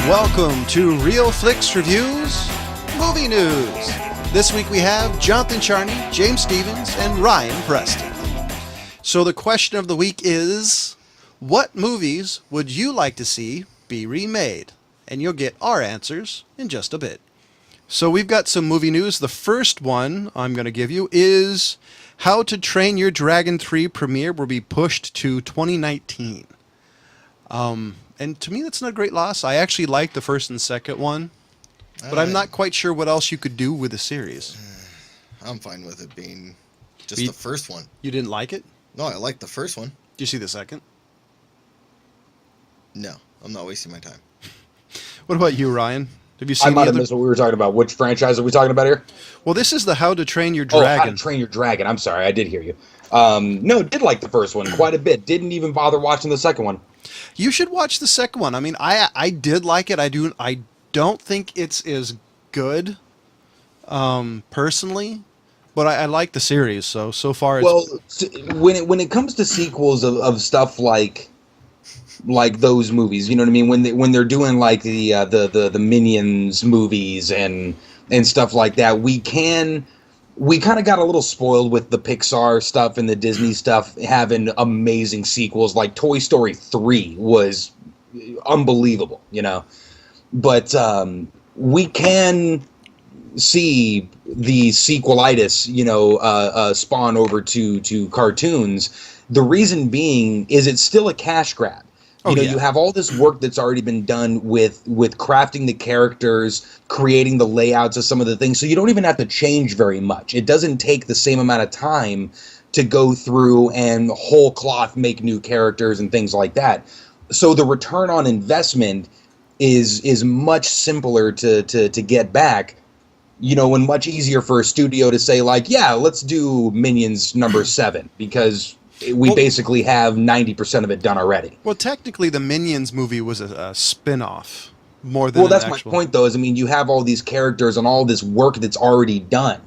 Welcome to Real Flix Reviews Movie News. This week we have Jonathan Charney, James Stevens, and Ryan Preston. So the question of the week is, what movies would you like to see be remade? And you'll get our answers in just a bit. So we've got some movie news. The first one I'm going to give you is How to Train Your Dragon 3 premiere will be pushed to 2019. And to me, that's not a great loss. I actually liked the first and second one, but I'm not quite sure what else you could do with the series. I'm fine with it being just the first one. You didn't like it? No, I liked the first one. Did you see the second? No, I'm not wasting my time. What about you, Ryan? Have you seen I might have missed what we were talking about. Which franchise are we talking about here? Well, this is the How to Train Your Dragon. Oh, How to Train Your Dragon. I'm sorry, I did hear you. No, did like the first one quite a bit. Didn't even bother watching the second one. You should watch the second one. I mean, I did like it. I don't think it's as good, personally, but I like the series. So far, it's... Well, when it comes to sequels of stuff like those movies, you know what I mean? When they're doing like the Minions movies and stuff like that, we kind of got a little spoiled with the Pixar stuff and the Disney stuff having amazing sequels. Like Toy Story 3 was unbelievable, you know. But we can see the sequelitis, you know, spawn over to cartoons. The reason being is it's still a cash grab. You know, you have all this work that's already been done with crafting the characters, creating the layouts of some of the things, so you don't even have to change very much. It doesn't take the same amount of time to go through and whole cloth make new characters and things like that. So the return on investment is much simpler to get back, you know, and much easier for a studio to say, like, yeah, let's do Minions number 7, because we basically have 90% of it done already. Well, technically, the Minions movie was a spin-off more than that's my point, though, is, I mean, you have all these characters and all this work that's already done.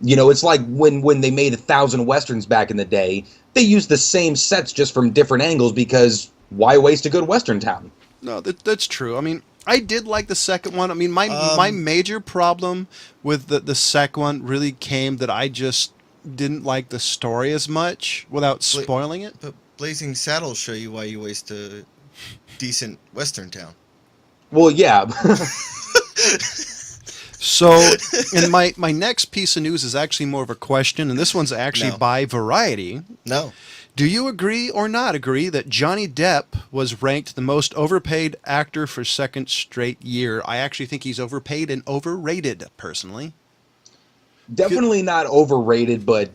You know, it's like when they made 1,000 Westerns back in the day, they used the same sets just from different angles, because why waste a good Western town? No, that's true. I mean, I did like the second one. I mean, my major problem with the second one really came that I just didn't like the story as much without spoiling it. But Blazing Saddles show you why you waste a decent Western town. Well, yeah. So, and my next piece of news is actually more of a question, and this one's actually by Variety. No. Do you agree or not agree that Johnny Depp was ranked the most overpaid actor for second straight year? I actually think he's overpaid and overrated, personally. Definitely not overrated, but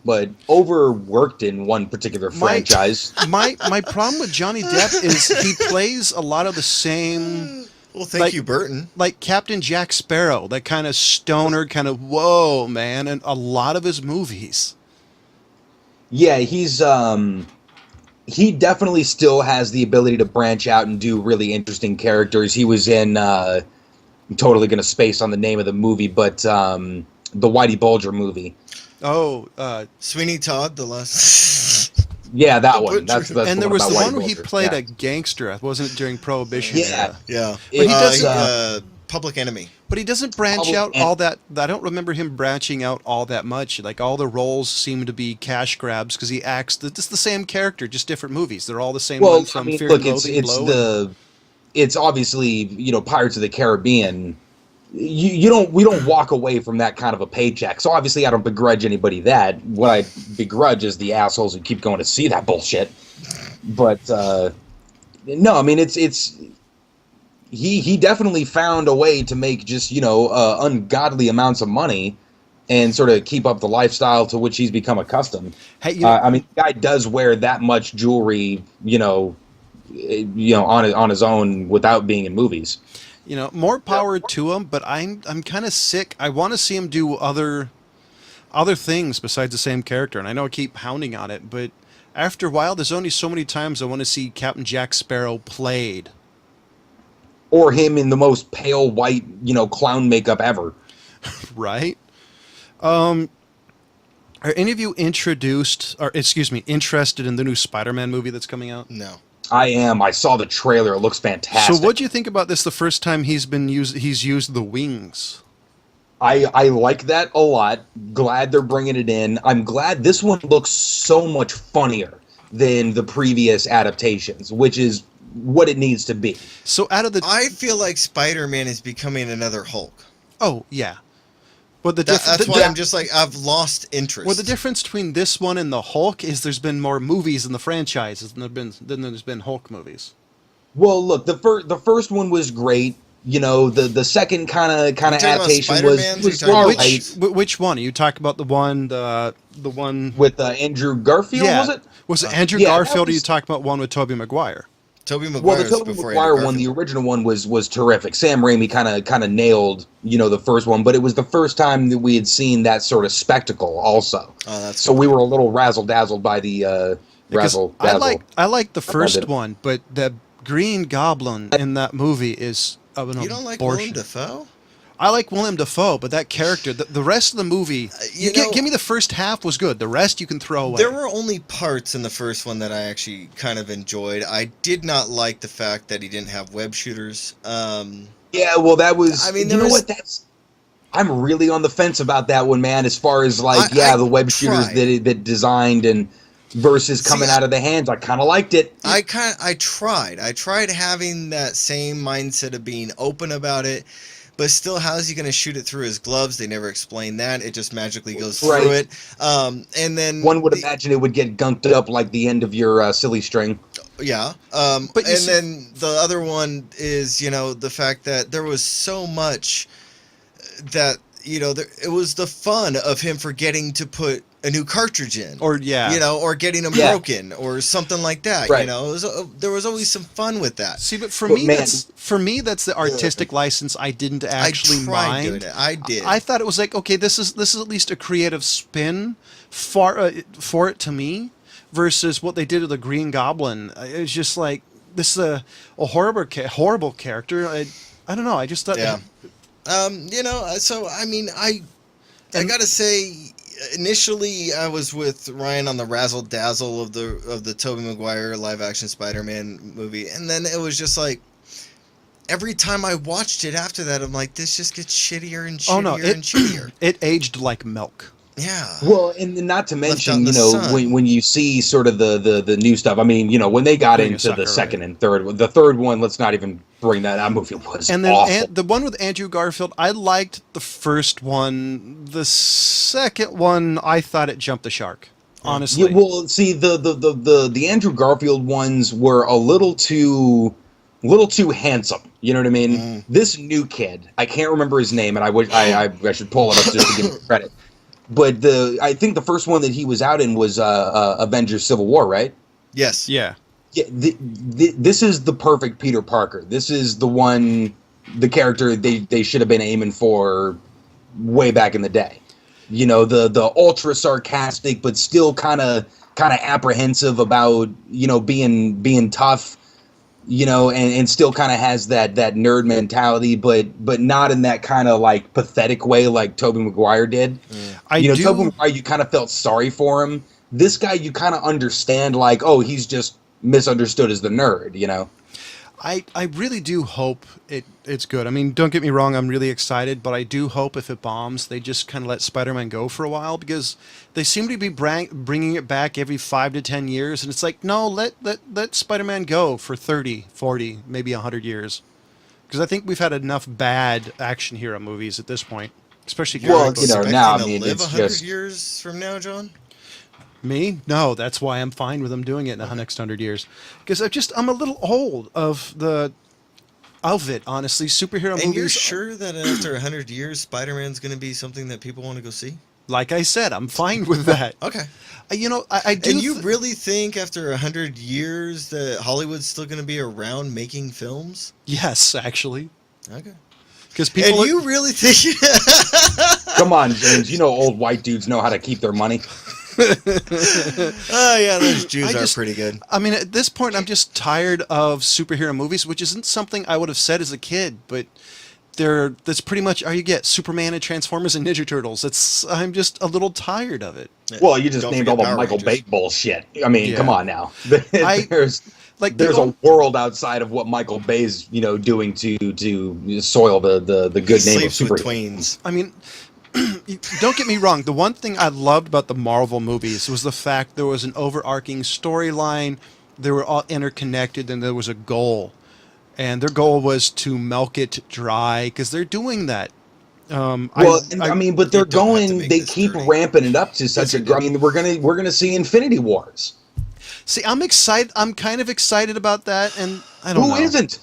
overworked in one particular franchise. My problem with Johnny Depp is he plays a lot of the same... Well, thank you, Burton. Like Captain Jack Sparrow, that kind of stoner, kind of, whoa, man, and a lot of his movies. Yeah, he definitely still has the ability to branch out and do really interesting characters. He was in, I'm totally going to space on the name of the movie, but... the Whitey Bulger movie. Oh, Sweeney Todd, the last. Yeah, that one. That's and there was the one where he played a gangster. Wasn't it during Prohibition? Yeah. But he doesn't. Public Enemy. But he doesn't branch out all that. I don't remember him branching out all that much. Like, all the roles seem to be cash grabs because he acts just the same character, just different movies. They're all the same ones from Fear and Loathing Low. It's obviously, you know, Pirates of the Caribbean. We don't walk away from that kind of a paycheck. So obviously I don't begrudge anybody that. What I begrudge is the assholes who keep going to see that bullshit. But no, I mean it's he definitely found a way to make just, you know, ungodly amounts of money and sort of keep up the lifestyle to which he's become accustomed. Hey, I mean, the guy does wear that much jewelry, you know, on his own without being in movies. You know, more power to him, but I'm kind of sick. I want to see him do other things besides the same character, and I know I keep pounding on it, but after a while, there's only so many times I want to see Captain Jack Sparrow played. Or him in the most pale white, you know, clown makeup ever. Right? Are any of you interested in the new Spider-Man movie that's coming out? No. I am. I saw the trailer. It looks fantastic. So what do you think about this the first time he's used the wings? I like that a lot. Glad they're bringing it in. I'm glad this one looks so much funnier than the previous adaptations, which is what it needs to be. So out of the I feel like Spider-Man is becoming another Hulk. Oh, yeah. But That's why I'm just like, I've lost interest. Well, the difference between this one and the Hulk is there's been more movies in the franchises than there's been Hulk movies. Well, look, the first one was great. You know, the second kind of adaptation was all right. Which one? Are you talking about the one With Andrew Garfield, yeah. was it? Was it Andrew yeah, Garfield, or was- you talking about one with Tobey Maguire? Tobey Well, Maguire's the Tobey before Maguire Andrew one, the Garfield. original one was terrific. Sam Raimi kind of nailed, you know, the first one, but it was the first time that we had seen that sort of spectacle also. Oh, that's so we were a little razzle-dazzled by the razzle-dazzle. I like the first did. one, but the Green Goblin in that movie is of an You don't like abortion. Willem Dafoe? I like Willem Dafoe, but that character, the rest of the movie, give me the first half was good. The rest you can throw away. There were only parts in the first one that I actually kind of enjoyed. I did not like the fact that he didn't have web shooters. Yeah, well, that was. I mean, you know what? I'm really on the fence about that one, man. As far as like, I the web shooters that designed and versus coming out of the hands, I kind of liked it. I tried having that same mindset of being open about it. But still, how is he going to shoot it through his gloves? They never explain that. It just magically goes through it. And then one would imagine it would get gunked up like the end of your silly string. Yeah. Then the other one is, you know, the fact that there was so much that, you know, it was the fun of him forgetting to put a new cartridge in, or or getting them broken, or something like that. Right. You know, there was always some fun with that. See, but for me, that's the artistic license I didn't actually mind. Doing it. I did. I thought it was like, okay, this is at least a creative spin for it to me, versus what they did with the Green Goblin. It was just like, this is a horrible character. I don't know. I just thought. Yeah. You know, so I mean, I gotta say, initially I was with Ryan on the razzle dazzle of the Tobey Maguire live action Spider-Man movie, and then it was just like every time I watched it after that, I'm like, this just gets shittier and shittier and shittier. It aged like milk. Yeah. Well, and not to mention, you know, when you see sort of the new stuff. I mean, you know, when they got into the second and third, the third one, let's not even bring that movie was and then awful. The one with Andrew Garfield, I liked the first one. The second one, I thought it jumped the shark. Honestly. Yeah, well, see, the Andrew Garfield ones were a little too handsome. You know what I mean? This new kid, I can't remember his name, and I should pull it up just to give him credit. But I think the first one that he was out in was Avengers: Civil War, right? Yes. Yeah. Yeah. This is the perfect Peter Parker. This is the character they should have been aiming for way back in the day. You know, the ultra sarcastic, but still kind of apprehensive about, you know, being tough. You know, and still kind of has that nerd mentality, but not in that kind of like pathetic way like Tobey Maguire did. Tobey Maguire, you kind of felt sorry for him. This guy, you kind of understand, like, oh, he's just misunderstood as the nerd, you know? I really do hope it's good. I mean, don't get me wrong, I'm really excited, but I do hope if it bombs, they just kind of let Spider-Man go for a while, because they seem to be bringing it back every 5 to 10 years, and it's like, no, let Spider-Man go for 30, 40, maybe 100 years. Because I think we've had enough bad action hero movies at this point, especially now, I mean, live it's 100 just years from now, John? Me? No, that's why I'm fine with them doing it in the next 100 years. Because I'm a little old of it, honestly. Superhero movies. And you're sure that after 100 years, Spider-Man's going to be something that people want to go see? Like I said, I'm fine with that. Okay. You know, I do. And you really think after 100 years that Hollywood's still going to be around making films? Yes, actually. Okay. Because people. And you really think? Come on, James. You know, old white dudes know how to keep their money. Oh yeah, those Jews are pretty good. I mean, at this point, I'm just tired of superhero movies, which isn't something I would have said as a kid, but that's pretty much all you get. Superman and Transformers and Ninja Turtles. I'm just a little tired of it. Well, you just Don't named forget all the Power Michael Rangers. Bay bullshit. I mean, Yeah. come on now. I- there's Like there's a world outside of what Michael Bay's doing to soil the good He name of sleeps with superheroes. tweens. I mean, don't get me wrong. The one thing I loved about the Marvel movies was the fact there was an overarching storyline. They were all interconnected, and there was a goal. And their goal was to milk it dry because they're doing that. Well, I mean, but they're You don't have to going. make They this keep dirty. ramping it up to such a. I mean, we're gonna see Infinity Wars. See, I'm excited. I'm kind of excited about that, and I don't know. Who isn't?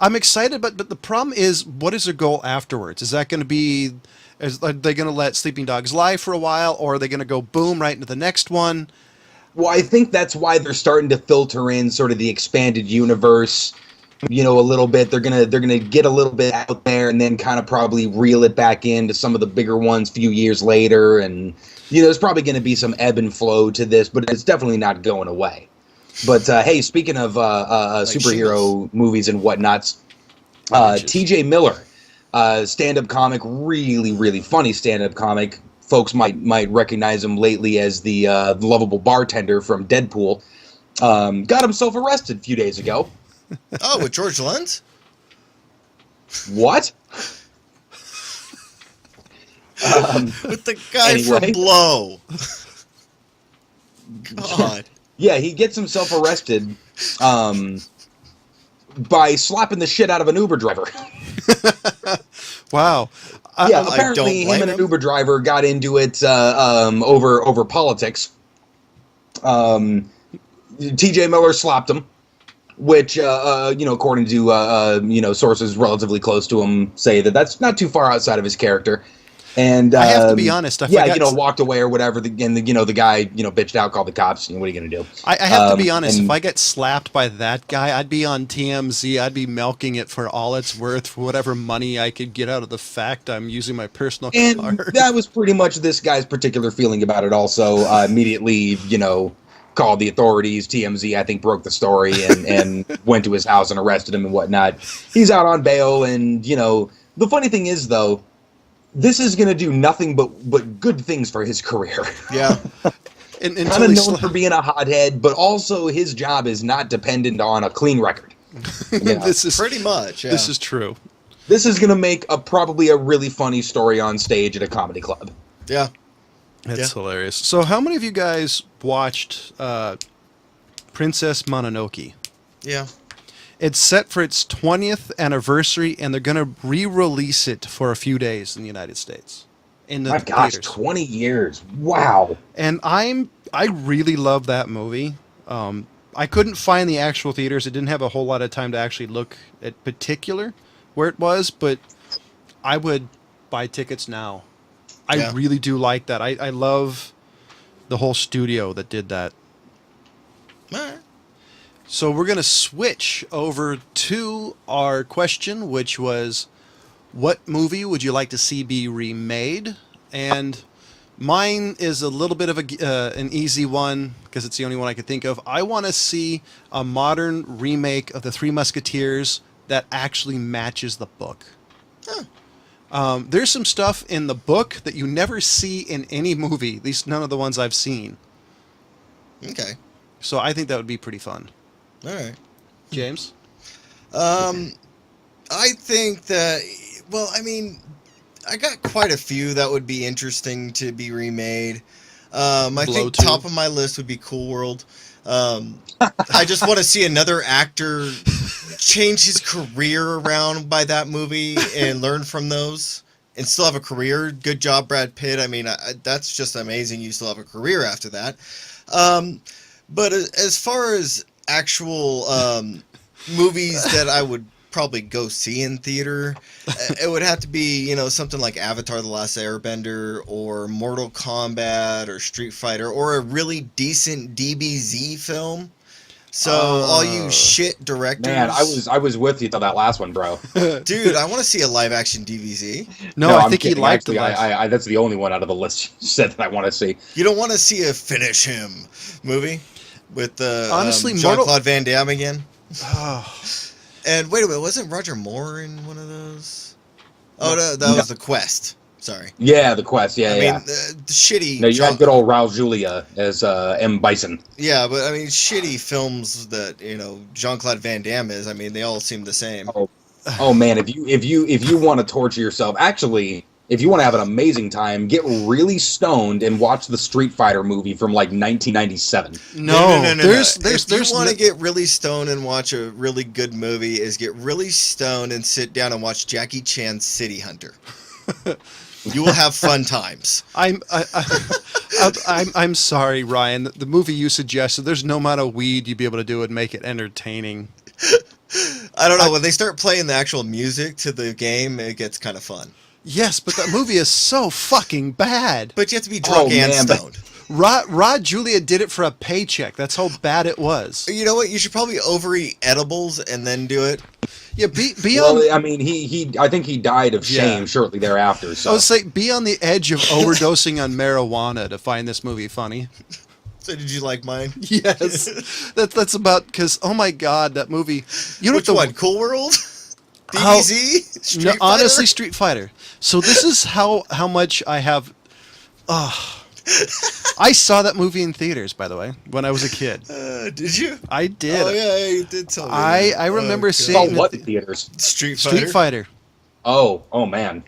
I'm excited, but the problem is, what is their goal afterwards? Is that going to be? Are they going to let Sleeping Dogs lie for a while, or are they going to go boom right into the next one? Well, I think that's why they're starting to filter in sort of the expanded universe. A little bit. They're gonna get a little bit out there, and then kind of probably reel it back into some of the bigger ones a few years later. And there's probably going to be some ebb and flow to this, but it's definitely not going away. But hey, speaking of superhero movies and whatnots, T.J. Miller, stand-up comic, really, really funny stand-up comic. Folks might recognize him lately as the lovable bartender from Deadpool. Got himself arrested a few days ago. Oh, with George Lentz? What? With the guy Anyway. from Blow. God. Yeah, he gets himself arrested by slapping the shit out of an Uber driver. Wow. Yeah, don't apparently him blame and an him. Uber driver got into it over politics. T.J. Miller slapped him, which, according to sources relatively close to him, say that's not too far outside of his character. And I have to be honest. I yeah, forgot- walked away or whatever. The guy, bitched out, called the cops. What are you gonna do? I have to be honest. and- If I get slapped by that guy, I'd be on TMZ. I'd be milking it for all it's worth, for whatever money I could get out of the fact I'm using my personal And card. that was pretty much this guy's particular feeling about it. Also, immediately, called the authorities. TMZ, I think, broke the story and went to his house and arrested him and whatnot. He's out on bail, and the funny thing is, though, this is going to do nothing but good things for his career. Yeah. And, Kind until of he known sla- for being a hothead, but also his job is not dependent on a clean record. this is Pretty much, yeah. This is true. This is going to make probably a really funny story on stage at a comedy club. Yeah. That's hilarious. So, how many of you guys watched Princess Mononoke? Yeah. It's set for its 20th anniversary, and they're going to re-release it for a few days in the United States. In the My gosh, theaters. 20 years. Wow. And I really love that movie. I couldn't find the actual theaters. It didn't have a whole lot of time to actually look at particular where it was, but I would buy tickets now. I Yeah. really do like that. I love the whole studio that did that. All right. So we're going to switch over to our question, which was, what movie would you like to see be remade? And mine is a little bit of an easy one because it's the only one I could think of. I want to see a modern remake of The Three Musketeers that actually matches the book. There's some stuff in the book that you never see in any movie, at least none of the ones I've seen. Okay. So I think that would be pretty fun. All right. James? I think that, well, I mean, I got quite a few that would be interesting to be remade. I Blow think 2. top of my list would be Cool World. I just want to see another actor change his career around by that movie and learn from those and still have a career. Good job, Brad Pitt. I mean, that's just amazing. You still have a career after that. But as far as actual movies that I would probably go see in theater, it would have to be, something like Avatar: The Last Airbender or Mortal Kombat or Street Fighter or a really decent DBZ film. So all you shit directors, Man, I was with you till that last one, bro. dude, I want to see a live action DBZ. No, I I'm think he kidding. liked Actually, the last. I that's the only one out of the list you said that I want to see. You don't want to see a Finish Him movie with Honestly, Jean-Claude Van Damme again? And wait a minute, wasn't Roger Moore in one of those? Oh, no, that was The Quest. Sorry. Yeah, The Quest. Yeah, I yeah. mean, the shitty. No, you have good old Raul Julia as M. Bison. Yeah, but I mean, shitty films that Jean-Claude Van Damme is. I mean, they all seem the same. Oh man, if you want to torture yourself, actually, if you want to have an amazing time, get really stoned and watch the Street Fighter movie from like 1997. No. If you want to get really stoned and watch a really good movie, is get really stoned and sit down and watch Jackie Chan's City Hunter. You will have fun times. I'm sorry, Ryan. The movie you suggested, there's no amount of weed you'd be able to do and make it entertaining. I don't know. When they start playing the actual music to the game, it gets kind of fun. Yes, but that movie is so fucking bad. But you have to be drunk and stoned. Rod Julia did it for a paycheck. That's how bad it was. You know what? You should probably overeat edibles and then do it. Yeah, be Well, on. I mean, I think he died of shame shortly thereafter. So I would say be on the edge of overdosing on marijuana to find this movie funny. So did you like mine? Yes, that's about because oh my god, that movie. You know Which one? Cool World? DBZ? Street Fighter? Honestly, Street Fighter. So this is how much I have. I saw that movie in theaters, by the way, when I was a kid. Did you? I did. Oh yeah, you did tell me. I remember seeing what theaters? Street Fighter. Street Fighter. Oh man.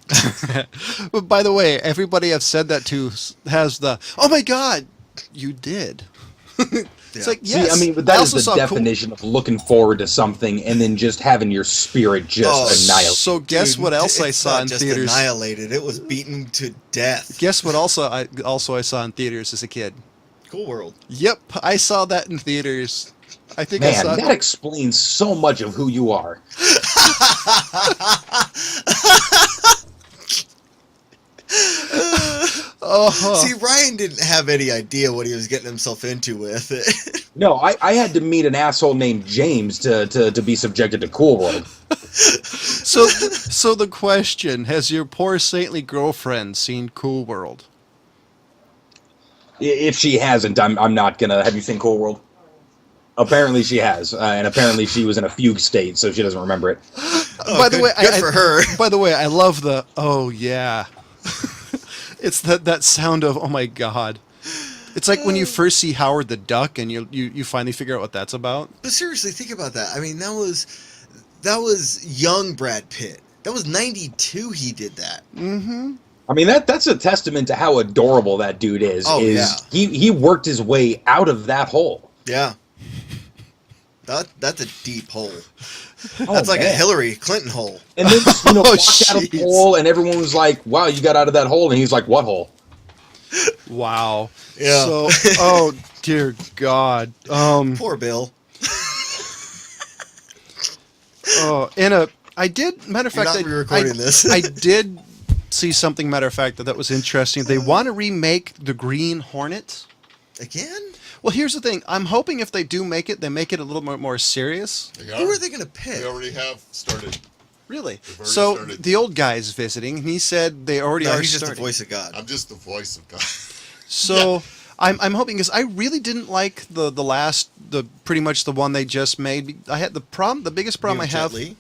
But by the way, everybody I've said that to has the oh my god, you did. It's like yes. See, I mean, but that is the definition of looking forward to something and then just having your spirit just annihilate. So guess what else I saw in just theaters? Annihilated. It was beaten to death. Guess what I saw in theaters as a kid? Cool World. Yep, I saw that in theaters. I think Man, I saw that explains so much of who you are. See, Ryan didn't have any idea what he was getting himself into with it. No, I had to meet an asshole named James to be subjected to Cool World. So the question, has your poor saintly girlfriend seen Cool World? If she hasn't, I'm not gonna. Have you seen Cool World? Apparently she has, and apparently she was in a fugue state, so she doesn't remember it. By the way, good for her. By the way, I love the oh yeah. It's that sound of oh my god. It's like when you first see Howard the Duck and you finally figure out what that's about. But seriously, think about that. I mean, that was young Brad Pitt. That was 92 he did that. Mm-hmm. I mean, that's a testament to how adorable that dude is. Oh, yeah. He worked his way out of that hole. Yeah. That's a deep hole. Oh, That's like man. a Hillary Clinton hole. And then Oh, walked out of the jeez. hole, and everyone was like, "Wow, you got out of that hole," and he's like, "What hole?" Wow. Yeah. So oh dear God. Poor Bill. Oh, I did. Matter of You're fact, not re-recording this. I did see something. Matter of fact, that was interesting. They want to remake the Green Hornet. Again? Well, here's the thing. I'm hoping if they do make it, they make it a little more serious. Who are they going to pick? They already have started. Really? They've already So started. the old guy's visiting, and he said they already No, are he's just the starting. voice of God. I'm just the voice of God. So I'm hoping because I really didn't like the pretty much the one they just made. I had the biggest problem I have. Jet Li?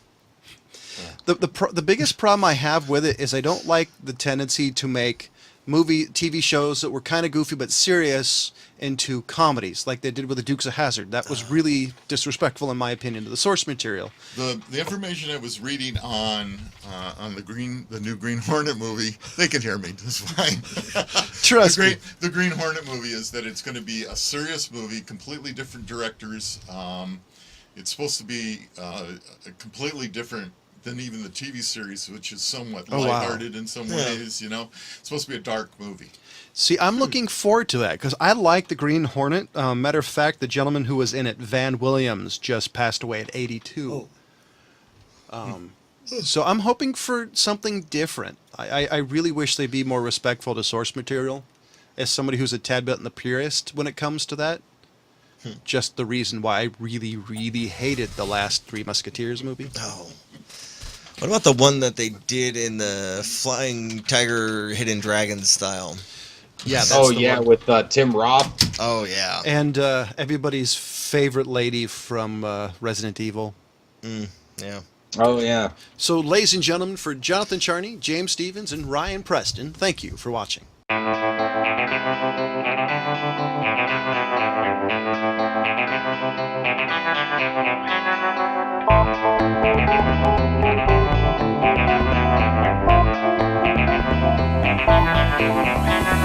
The biggest problem I have with it is I don't like the tendency to make TV shows that were kind of goofy but serious into comedies like they did with the Dukes of Hazzard. That was really disrespectful in my opinion to the source material. The information I was reading on the new Green Hornet movie, they can hear me. That's fine. Trust me. The Green Hornet movie is that it's going to be a serious movie, completely different directors. It's supposed to be completely different than even the TV series, which is somewhat Oh, wow. lighthearted in some ways. You know, it's supposed to be a dark movie. See, I'm looking forward to that because I like the Green Hornet. Matter of fact, the gentleman who was in it, Van Williams, just passed away at 82. So I'm hoping for something different. I really wish they'd be more respectful to source material. As somebody who's a tad bit in the purist when it comes to that, just the reason why I really, really hated the last Three Musketeers movie. Oh. What about the one that they did in the Flying Tiger Hidden Dragon style? Yeah. That's Oh the yeah, one. with Tim Roth. Oh, yeah. And everybody's favorite lady from Resident Evil. Yeah. Oh yeah. So, ladies and gentlemen, for Jonathan Charney, James Stevens, and Ryan Preston, thank you for watching. Thank you.